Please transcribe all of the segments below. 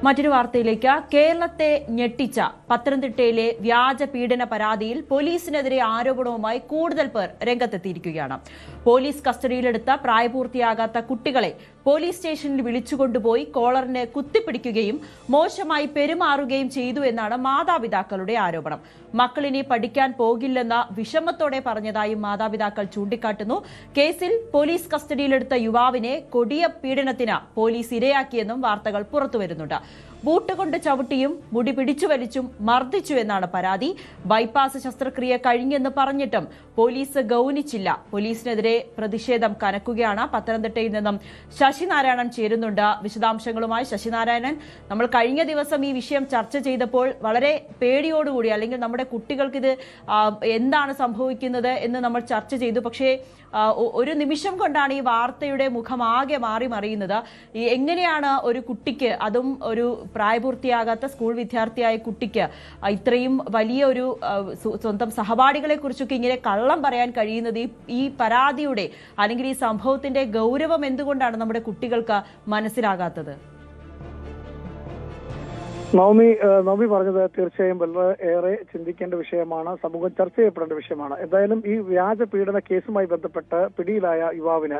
മറ്റൊരു വാർത്തയിലേക്ക്. കേരളത്തെ ഞെട്ടിച്ച പത്തനംതിട്ടയിലെ വ്യാജ പീഡന പരാതിയിൽ പോലീസിനെതിരെ ആരോപണവുമായി കൂടുതൽ പേർ രംഗത്തെത്തിയിരിക്കുകയാണ്. പോലീസ് കസ്റ്റഡിയിലെടുത്ത പ്രായപൂർത്തിയാകാത്ത കുട്ടികളെ പോലീസ് സ്റ്റേഷനിൽ വിളിച്ചുകൊണ്ടുപോയി കോളറിന് കുത്തിപ്പിടിക്കുകയും മോശമായി പെരുമാറുകയും ചെയ്തു എന്നാണ് മാതാപിതാക്കളുടെ ആരോപണം. മക്കളിനി പഠിക്കാൻ പോകില്ലെന്ന വിഷമത്തോടെ പറഞ്ഞതായും മാതാപിതാക്കൾ ചൂണ്ടിക്കാട്ടുന്നു. കേസിൽ പോലീസ് കസ്റ്റഡിയിലെടുത്ത യുവാവിനെ കൊടിയ പീഡനത്തിന് പോലീസ് ഇരയാക്കിയെന്നും വാർത്തകൾ പുറത്തുവരുന്നുണ്ട്. ബൂട്ട് കൊണ്ട് ചവിട്ടിയും മുടി പിടിച്ചു വലിച്ചും മർദ്ദിച്ചു എന്നാണ് പരാതി. ബൈപ്പാസ് ശസ്ത്രക്രിയ കഴിഞ്ഞെന്ന് പറഞ്ഞിട്ടും പോലീസ് ഗൗനിച്ചില്ല. പോലീസിനെതിരെ പ്രതിഷേധം കനക്കുകയാണ്. പത്തനംതിട്ടയിൽ നിന്നും ശശിനാരായണൻ ചേരുന്നുണ്ട് വിശദാംശങ്ങളുമായി. ശശിനാരായണൻ, നമ്മൾ കഴിഞ്ഞ ദിവസം ഈ വിഷയം ചർച്ച ചെയ്തപ്പോൾ വളരെ പേടിയോടുകൂടി, അല്ലെങ്കിൽ നമ്മുടെ കുട്ടികൾക്ക് ഇത് എന്താണ് സംഭവിക്കുന്നത് എന്ന് നമ്മൾ ചർച്ച ചെയ്തു. പക്ഷേ ഒരു നിമിഷം കൊണ്ടാണ് ഈ വാർത്തയുടെ മുഖം ആകെ മാറി മറിയുന്നത്. എങ്ങനെയാണ് ഒരു കുട്ടിക്ക്, അതും ഒരു പ്രായപൂർത്തിയാകാത്ത സ്കൂൾ വിദ്യാർത്ഥിയായ കുട്ടിക്ക്, ഇത്രയും വലിയ ഒരു സ്വന്തം സഹപാഠികളെ കുറിച്ചൊക്കെ ഇങ്ങനെ കള്ളം പറയാൻ കഴിയുന്നത്? ഈ പരാതിയുടെ അല്ലെങ്കിൽ ഈ സംഭവത്തിന്റെ ഗൗരവം എന്തുകൊണ്ടാണ് നമ്മുടെ കുട്ടികൾക്ക് മനസ്സിലാകാത്തത്? നവമി പറഞ്ഞത് തീർച്ചയായും വളരെ ഏറെ ചിന്തിക്കേണ്ട വിഷയമാണ്, സമൂഹം ചർച്ച ചെയ്യപ്പെടേണ്ട വിഷയമാണ്. എന്തായാലും ഈ വ്യാജ പീഡന കേസുമായി ബന്ധപ്പെട്ട് പിടിയിലായ യുവാവിന്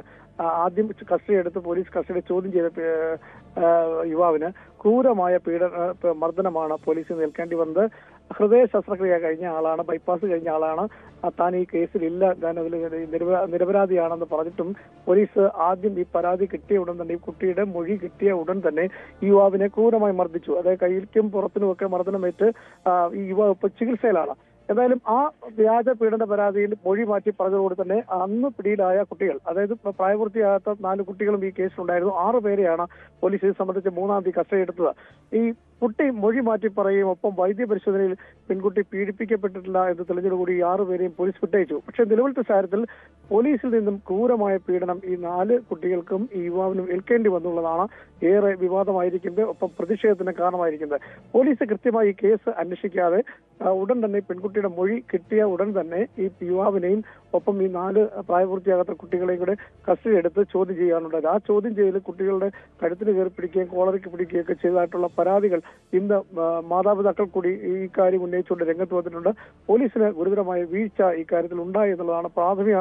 ആദ്യം കസ്റ്റഡി എടുത്ത് പോലീസ് കസ്റ്റഡി ചോദ്യം ചെയ്ത യുവാവിന് ക്രൂരമായ മർദ്ദനമാണ് പോലീസിൽ നിൽക്കേണ്ടി വന്നത്. ഹൃദയ ശസ്ത്രക്രിയ കഴിഞ്ഞ ആളാണ്, ബൈപ്പാസ് കഴിഞ്ഞ ആളാണ്. താൻ ഈ കേസിലില്ല, ഞാൻ അതിൽ നിരപരാധിയാണെന്ന് പറഞ്ഞിട്ടും പോലീസ് ആദ്യം ഈ പരാതി കിട്ടിയ ഉടൻ തന്നെ, ഈ കുട്ടിയുടെ മൊഴി കിട്ടിയ ഉടൻ തന്നെ ഈ യുവാവിനെ ക്രൂരമായി മർദ്ദിച്ചു. അതായത് കയ്യിലും പുറത്തിനുമൊക്കെ മർദ്ദനമേറ്റ് ഈ യുവാവ് ഇപ്പോൾ ചികിത്സയിലാണ്. എന്തായാലും ആ വ്യാജ പീഡന പരാതിയിൽ മൊഴി മാറ്റി പറഞ്ഞതോടെ തന്നെ അന്ന് പിടിയിലായ കുട്ടികൾ, അതായത് പ്രായപൂർത്തിയാകാത്ത 4 കുട്ടികളും ഈ കേസിലുണ്ടായിരുന്നു. 6 പേരെയാണ് പോലീസ് ഇത് സംബന്ധിച്ച് 3-ാം തീയതി കസ്റ്റഡി എടുത്തത്. ഈ കുട്ടി മൊഴി മാറ്റി പറയുകയും ഒപ്പം വൈദ്യപരിശോധനയിൽ പെൺകുട്ടി പീഡിപ്പിക്കപ്പെട്ടിട്ടില്ല എന്ന് തെളിഞ്ഞതോടുകൂടി 6 പേരെയും പോലീസ് വിട്ടയച്ചു. പക്ഷേ നിലവിലത്തെ സാഹചര്യത്തിൽ പോലീസിൽ നിന്നും ക്രൂരമായ പീഡനം ഈ 4 കുട്ടികൾക്കും ഈ യുവാവിനും ഏൽക്കേണ്ടി വന്നുള്ളതാണ് ഏറെ വിവാദമായിരിക്കുന്നത്, ഒപ്പം പ്രതിഷേധത്തിന് കാരണമായിരിക്കുന്നത്. പോലീസ് കൃത്യമായി ഈ കേസ് അന്വേഷിക്കാതെ ഉടൻ തന്നെ പെൺകുട്ടിയുടെ മൊഴി കിട്ടിയ ഉടൻ തന്നെ ഈ യുവാവിനെയും ഒപ്പം ഈ 4 പ്രായപൂർത്തിയാകാത്ത കുട്ടികളെയും കൂടെ കസ്റ്റഡി എടുത്ത് ചോദ്യം ചെയ്യാനുണ്ടായത്. ആ ചോദ്യം ചെയ്യൽ കുട്ടികളുടെ കഴുത്തിന് കയറി പിടിക്കുകയും കോളറിക്ക് പിടിക്കുകയൊക്കെ ചെയ്തതായിട്ടുള്ള പരാതികൾ ഇന്ന് മാതാപിതാക്കൾ കൂടി ഈ കാര്യം ഉന്നയിച്ചുകൊണ്ട് രംഗത്ത് വന്നിട്ടുണ്ട്. പോലീസിന് ഗുരുതരമായ വീഴ്ച ഈ കാര്യത്തിൽ ഉണ്ടായി എന്നുള്ളതാണ് പ്രാഥമിക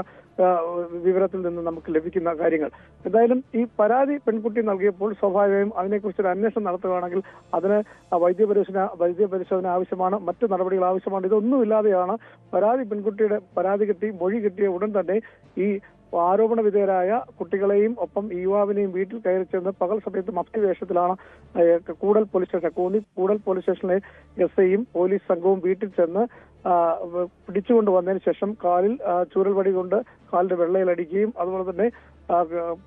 വിവരത്തിൽ നിന്ന് നമുക്ക് ലഭിക്കുന്ന കാര്യങ്ങൾ. എന്തായാലും ഈ പരാതി പെൺകുട്ടി നൽകിയപ്പോൾ സ്വാഭാവികമായും അതിനെക്കുറിച്ചൊരു അന്വേഷണം നടത്തുകയാണെങ്കിൽ അതിന് വൈദ്യപരിശോധന ആവശ്യമാണ്, മറ്റു നടപടികൾ ആവശ്യമാണ്. ഇതൊന്നുമില്ലാതെയാണ് പെൺകുട്ടിയുടെ പരാതി കിട്ടി മൊഴി കിട്ടിയ ഉടൻ തന്നെ ഈ ആരോപണ വിധേയരായ കുട്ടികളെയും ഒപ്പം യുവാവിനെയും വീട്ടിൽ കയറി ചെന്ന് പകൽ സമയത്ത് മഫ്തി വേഷത്തിലാണ് കൂടൽ പോലീസ് സ്റ്റേഷനിലെ SIയും പോലീസ് സംഘവും വീട്ടിൽ ചെന്ന് പിടിച്ചുകൊണ്ട് വന്നതിന് ശേഷം കാലിൽ ചൂരൽവടി കൊണ്ട് കാലിന്റെ വെള്ളയിലടിക്കുകയും അതുപോലെ തന്നെ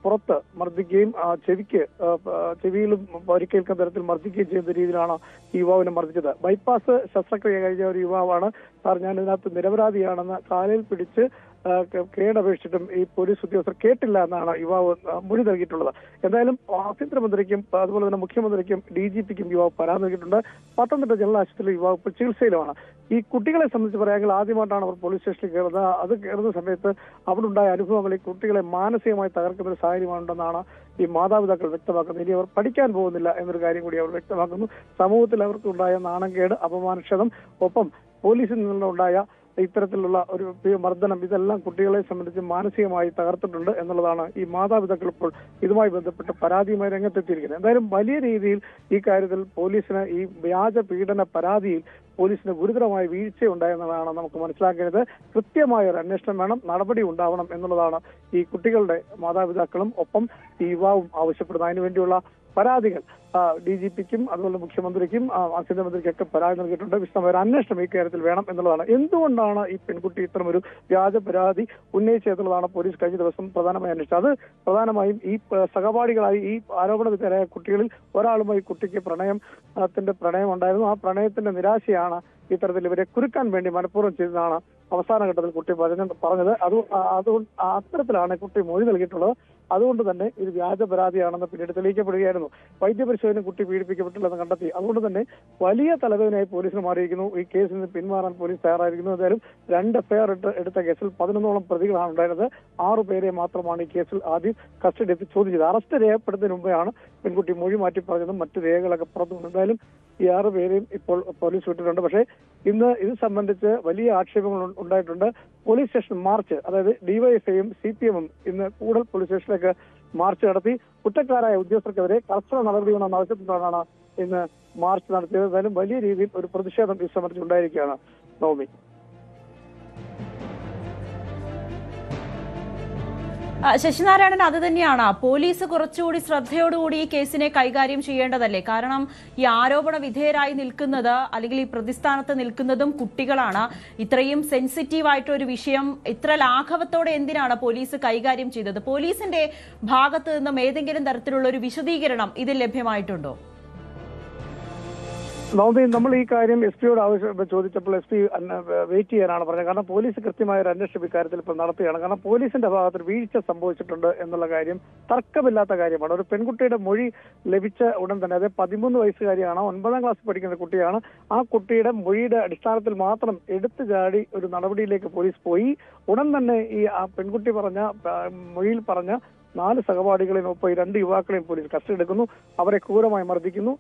പുറത്ത് മർദ്ദിക്കുകയും ചെവിയിലും പരിക്കേൽക്കുന്ന തരത്തിൽ മർദ്ദിക്കുകയും ചെയ്യുന്ന രീതിയിലാണ് ഈ യുവാവിനെ മർദ്ദിച്ചത്. ബൈപ്പാസ് ശസ്ത്രക്രിയ കഴിഞ്ഞ ഒരു യുവാവാണ്. സാർ, ഞാൻ ഇതിനകത്ത് നിരപരാധിയാണെന്ന് കാലിൽ പിടിച്ച് കേടപേക്ഷിച്ചിട്ടും ഈ പോലീസ് ഉദ്യോഗസ്ഥർ കേട്ടില്ല എന്നാണ് യുവാവ് മൊഴി നൽകിയിട്ടുള്ളത്. എന്തായാലും ആഭ്യന്തരമന്ത്രിക്കും അതുപോലെ തന്നെ മുഖ്യമന്ത്രിക്കും DGPക്കും യുവാവ് പരാതി നൽകിയിട്ടുണ്ട്. പത്തനംതിട്ട ജനറൽ ആശുപത്രിയിൽ യുവാവ് ഇപ്പോൾ ചികിത്സയിലുമാണ്. ഈ കുട്ടികളെ സംബന്ധിച്ച് പറയാമെങ്കിൽ ആദ്യമായിട്ടാണ് അവർ പോലീസ് സ്റ്റേഷനിൽ കയറുന്നത്. അത് കയറുന്ന സമയത്ത് അവിടെ ഉണ്ടായ അനുഭവങ്ങൾ ഈ കുട്ടികളെ മാനസികമായി തകർക്കുന്ന ഒരു സാഹചര്യമുണ്ടെന്നാണ് ഈ മാതാപിതാക്കൾ വ്യക്തമാക്കുന്നത്. ഇനി അവർ പഠിക്കാൻ പോകുന്നില്ല എന്നൊരു കാര്യം കൂടി അവർ വ്യക്തമാക്കുന്നു. സമൂഹത്തിൽ അവർക്കുണ്ടായ നാണംകേട്, അപമാനക്ഷതം, ഒപ്പം പോലീസിൽ നിന്നുണ്ടായ ഇത്തരത്തിലുള്ള ഒരു മർദ്ദനം, ഇതെല്ലാം കുട്ടികളെ സംബന്ധിച്ച് മാനസികമായി തകർത്തിട്ടുണ്ട് എന്നുള്ളതാണ് ഈ മാതാപിതാക്കൾ ഇപ്പോൾ ഇതുമായി ബന്ധപ്പെട്ട് പരാതിയുമായി രംഗത്തെത്തിയിരിക്കുന്നത്. എന്തായാലും വലിയ രീതിയിൽ ഈ കാര്യത്തിൽ പോലീസിന് ഈ വ്യാജ പീഡന പരാതിയിൽ പോലീസിന് ഗുരുതരമായ വീഴ്ചയുണ്ടായെന്നതാണ് നമുക്ക് മനസ്സിലാക്കേണ്ടത്. കൃത്യമായ ഒരു അന്വേഷണം വേണം, നടപടി ഉണ്ടാവണം എന്നുള്ളതാണ് ഈ കുട്ടികളുടെ മാതാപിതാക്കളും ഒപ്പം ഈ യുവാവും ആവശ്യപ്പെടുന്നത്. അതിനുവേണ്ടിയുള്ള പരാതികൾ DGPക്കും അതുപോലെ മുഖ്യമന്ത്രിക്കും ആഭ്യന്തരമന്ത്രിക്കൊക്കെ പരാതി നൽകിയിട്ടുണ്ട്. വിശദമായ ഒരു അന്വേഷണം ഈ കാര്യത്തിൽ വേണം എന്നുള്ളതാണ്. എന്തുകൊണ്ടാണ് ഈ പെൺകുട്ടി ഇത്തരമൊരു വ്യാജ പരാതി ഉന്നയിച്ചതെന്നുള്ളതാണ് പോലീസ് കഴിഞ്ഞ ദിവസം പ്രധാനമായി അന്വേഷിച്ചത്. അത് പ്രധാനമായും ഈ സഹപാഠികളായി ഈ ആരോപണ വിധേയരായ കുട്ടികളിൽ ഒരാളുമായി കുട്ടിക്ക് പ്രണയം ഉണ്ടായിരുന്നു. ആ പ്രണയത്തിന്റെ നിരാശയാണ് ഇത്തരത്തിൽ ഇവരെ കുരുക്കാൻ വേണ്ടി മനഃപൂർവ്വം ചെയ്തതാണ് അവസാന ഘട്ടത്തിൽ കുട്ടി പറഞ്ഞത്. അതുകൊണ്ട് അത്തരത്തിലാണ് കുട്ടി മൊഴി നൽകിയിട്ടുള്ളത്. അതുകൊണ്ട് തന്നെ ഇത് വ്യാജ പരാതിയാണെന്ന് പിന്നീട് തെളിയിക്കപ്പെടുകയായിരുന്നു. വൈദ്യപരിശോധന കുട്ടി പീഡിപ്പിക്കപ്പെട്ടില്ലെന്ന് കണ്ടെത്തി. അതുകൊണ്ട് തന്നെ വലിയ തലവേദനയായി പോലീസിന് മാറിയിരിക്കുന്നു. ഈ കേസിൽ നിന്ന് പിന്മാറാൻ പോലീസ് തയ്യാറായിരിക്കുന്നു. എന്തായാലും 2 FIR എടുത്ത കേസിൽ 11ഓളം പ്രതികളാണ് ഉണ്ടായിരുന്നത്. 6 പേരെ മാത്രമാണ് ഈ കേസിൽ ആദ്യം കസ്റ്റഡി എത്തി ചോദ്യം ചെയ്തത്. അറസ്റ്റ് രേഖപ്പെടുത്തുന്നതിന് മുമ്പെയാണ് പെൺകുട്ടി മൊഴി മാറ്റി പറഞ്ഞതും മറ്റു രേഖകളൊക്കെ പുറത്തു വന്നു. എന്തായാലും ഈ 6 പേരെയും ഇപ്പോൾ പോലീസ് വിട്ടിട്ടുണ്ട്. പക്ഷേ ഇന്ന് ഇത് സംബന്ധിച്ച് വലിയ ആക്ഷേപങ്ങൾ ഉണ്ടായിട്ടുണ്ട്. പോലീസ് സ്റ്റേഷൻ മാർച്ച്, അതായത് ഡിവൈഎഫ്ഐയും CPM-ഉം ഇന്ന് കൂടൽ പോലീസ് സ്റ്റേഷനിലേക്ക് മാർച്ച് നടത്തി കുറ്റക്കാരായ ഉദ്യോഗസ്ഥർക്കെതിരെ കർശന നടപടി വേണമെന്ന് ആവശ്യപ്പെട്ടാണ് ഇന്ന് മാർച്ച് നടത്തിയത്. എന്തായാലും വലിയ രീതിയിൽ ഒരു പ്രതിഷേധം ഈ സമരത്തിൽ ഉണ്ടായിരിക്കുകയാണ്. നവമി, ശശിനാരായണൻ, അത് തന്നെയാണ് പോലീസ് കുറച്ചുകൂടി ശ്രദ്ധയോടുകൂടി ഈ കേസിനെ കൈകാര്യം ചെയ്യേണ്ടതല്ലേ? കാരണം ഈ ആരോപണ വിധേയരായി നിൽക്കുന്നത് അല്ലെങ്കിൽ ഈ പ്രതിസ്ഥാനത്ത് നിൽക്കുന്നതും കുട്ടികളാണ്. ഇത്രയും സെൻസിറ്റീവ് ആയിട്ടൊരു വിഷയം ഇത്ര ലാഘവത്തോടെ എന്തിനാണ് പോലീസ് കൈകാര്യം ചെയ്തത്? പോലീസിന്റെ ഭാഗത്ത് നിന്നും ഏതെങ്കിലും തരത്തിലുള്ള ഒരു വിശദീകരണം ഇതിൽ ലഭ്യമായിട്ടുണ്ടോ? നവമി, നമ്മൾ ഈ കാര്യം SP-യോട് ചോദിച്ചപ്പോൾ SP വെയിറ്റ് ചെയ്യാനാണ് പറഞ്ഞത്. കാരണം പോലീസ് കൃത്യമായ ഒരു അന്വേഷണം ഇക്കാര്യത്തിൽ ഇപ്പോൾ നടത്തുകയാണ്. കാരണം പോലീസിന്റെ ഭാഗത്ത് വീഴ്ച സംഭവിച്ചിട്ടുണ്ട് എന്നുള്ള കാര്യം തർക്കമില്ലാത്ത കാര്യമാണ്. ഒരു പെൺകുട്ടിയുടെ മൊഴി ലഭിച്ച ഉടൻ തന്നെ, അതായത് 13 വയസ്സുകാരിയാണ്, 9ാം ക്ലാസ്സിൽ പഠിക്കുന്ന കുട്ടിയാണ്. ആ കുട്ടിയുടെ മൊഴിയുടെ അടിസ്ഥാനത്തിൽ മാത്രം എടുത്തു ചാടി ഒരു നടപടിയിലേക്ക് പോലീസ് പോയി. ഉടൻ തന്നെ ഈ ആ പെൺകുട്ടി പറഞ്ഞ മൊഴിയിൽ പറഞ്ഞ 4 സഹപാഠികളെയും ഒപ്പം 2 യുവാക്കളെയും പോലീസ് കസ്റ്റഡി എടുക്കുന്നു. അവരെ ക്രൂരമായി മർദ്ദിക്കുന്നു.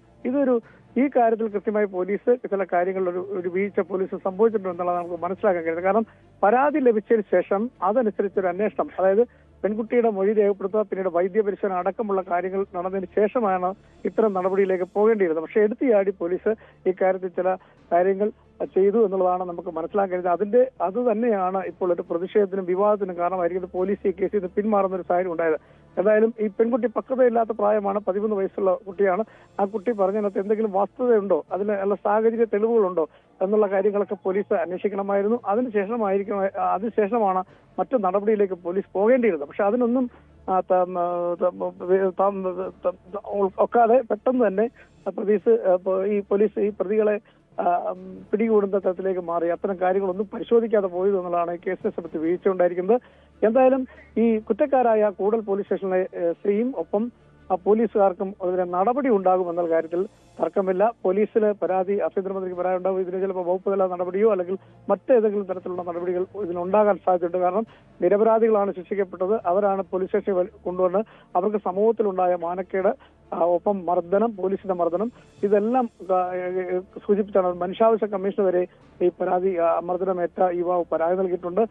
ഈ കാര്യത്തിൽ കൃത്യമായി പോലീസ് ചില കാര്യങ്ങളിൽ ഒരു വീഴ്ച പോലീസ് സംഭവിച്ചിട്ടുണ്ടെന്നുള്ളത് നമുക്ക് മനസ്സിലാക്കാൻ കഴിയുന്നത്. കാരണം പരാതി ലഭിച്ചതിന് ശേഷം അതനുസരിച്ചൊരു അന്വേഷണം, അതായത് പെൺകുട്ടിയുടെ മൊഴി രേഖപ്പെടുത്തുക, പിന്നീട് വൈദ്യപരിശോധന അടക്കമുള്ള കാര്യങ്ങൾ നടന്നതിന് ശേഷമാണ് ഇത്തരം നടപടിയിലേക്ക് പോകേണ്ടിയിരുന്നത്. പക്ഷേ എടുത്തിയാടി പോലീസ് ഇക്കാര്യത്തിൽ ചില കാര്യങ്ങൾ ചെയ്തു എന്നുള്ളതാണ് നമുക്ക് മനസ്സിലാക്കാൻ കഴിയുന്നത്. അത് തന്നെയാണ് ഇപ്പോൾ ഒരു പ്രതിഷേധത്തിനും വിവാദത്തിനും കാരണമായിരിക്കുന്നത്. പോലീസ് ഈ കേസിൽ നിന്ന് പിന്മാറുന്ന ഒരു സാഹചര്യം ഉണ്ടായത്. എന്തായാലും ഈ പെൺകുട്ടി പക്വതയില്ലാത്ത പ്രായമാണ്, 13 വയസ്സുള്ള കുട്ടിയാണ്. ആ കുട്ടി പറഞ്ഞതിനകത്ത് എന്തെങ്കിലും വാസ്തവതയുണ്ടോ, അതിനുള്ള സാഹചര്യ തെളിവുകളുണ്ടോ എന്നുള്ള കാര്യങ്ങളൊക്കെ പോലീസ് അന്വേഷിക്കണമായിരുന്നു. അതിനുശേഷമാണ് മറ്റു നടപടിയിലേക്ക് പോലീസ് പോകേണ്ടിയിരുന്നത്. പക്ഷെ അതിനൊന്നും ഒക്കാതെ പെട്ടെന്ന് തന്നെ പോലീസ് ഈ പ്രതികളെ പിടികൂടുന്ന തരത്തിലേക്ക് മാറി. അത്തരം കാര്യങ്ങളൊന്നും പരിശോധിക്കാതെ പോയത് എന്നുള്ളതാണ് ഈ കേസിനെ സംബന്ധിച്ച് വീഴ്ച ഉണ്ടായിരിക്കുന്നത്. എന്തായാലും ഈ കുറ്റക്കാരായ കൂടൽ പോലീസ് സ്റ്റേഷനിലെ സ്ത്രീയും ഒപ്പം പോലീസുകാർക്കും അതിന് നടപടി ഉണ്ടാകും എന്നുള്ള കാര്യത്തിൽ തർക്കമില്ല. പോലീസിന് പരാതി, ആഭ്യന്തരമന്ത്രിക്ക് പരാതി ഉണ്ടാകും. ഇതിന് ചിലപ്പോൾ വകുപ്പ് തല നടപടിയോ അല്ലെങ്കിൽ മറ്റേതെങ്കിലും തരത്തിലുള്ള നടപടികൾ ഇതിനുണ്ടാകാൻ സാധ്യതയുണ്ട്. കാരണം നിരപരാധികളാണ് ശിക്ഷിക്കപ്പെട്ടത്. അവരാണ് പോലീസ് സ്റ്റേഷനിൽ കൊണ്ടുവന്ന് അവർക്ക് സമൂഹത്തിലുണ്ടായ മാനക്കേട്, ഒപ്പം മർദ്ദനം, പോലീസിന്റെ മർദ്ദനം, ഇതെല്ലാം സൂചിപ്പിച്ചാണ് മനുഷ്യാവകാശ കമ്മീഷൻ വരെ ഈ പരാതി മർദ്ദനമേറ്റ യുവാവ് പരാതി നൽകിയിട്ടുണ്ട്.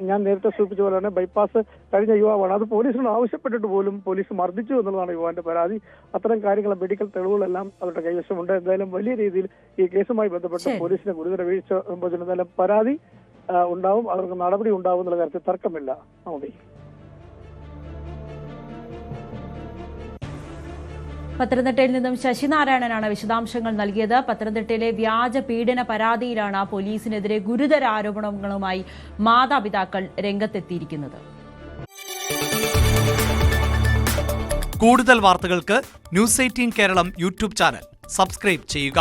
ഞാൻ നേരത്തെ സൂചിപ്പിച്ച പോലെ തന്നെ ബൈപ്പാസ് കഴിഞ്ഞ യുവാവാണ്. അത് പോലീസിനോട് ആവശ്യപ്പെട്ടിട്ട് പോലും പോലീസ് മർദ്ദിച്ചു എന്നുള്ളതാണ് യുവാവിന്റെ പരാതി. അത്തരം കാര്യങ്ങൾ, മെഡിക്കൽ തെളിവുകളെല്ലാം അവരുടെ കൈവശമുണ്ട്. എന്തായാലും വലിയ രീതിയിൽ ഈ കേസുമായി ബന്ധപ്പെട്ട് പോലീസിന് ഗുരുതര വീഴ്ച സംഭവിച്ചിട്ടുണ്ട്. എന്തായാലും പരാതി ഉണ്ടാവും, അവർക്ക് നടപടി ഉണ്ടാവും എന്നുള്ള കാര്യത്തിൽ തർക്കമില്ല. നവമി, പത്തനംതിട്ടയിൽ നിന്നും ശശിനാരായണനാണ് വിശദാംശങ്ങൾ നൽകിയത്. പത്തനംതിട്ടയിലെ വ്യാജ പീഡന പരാതിയിലാണ് പോലീസിനെതിരെ ഗുരുതര ആരോപണങ്ങളുമായി മാതാപിതാക്കൾ രംഗത്തെത്തിയിരിക്കുന്നത്. കൂടുതൽ വാർത്തകൾക്ക് News 18 Keralam YouTube channel subscribe ചെയ്യുക.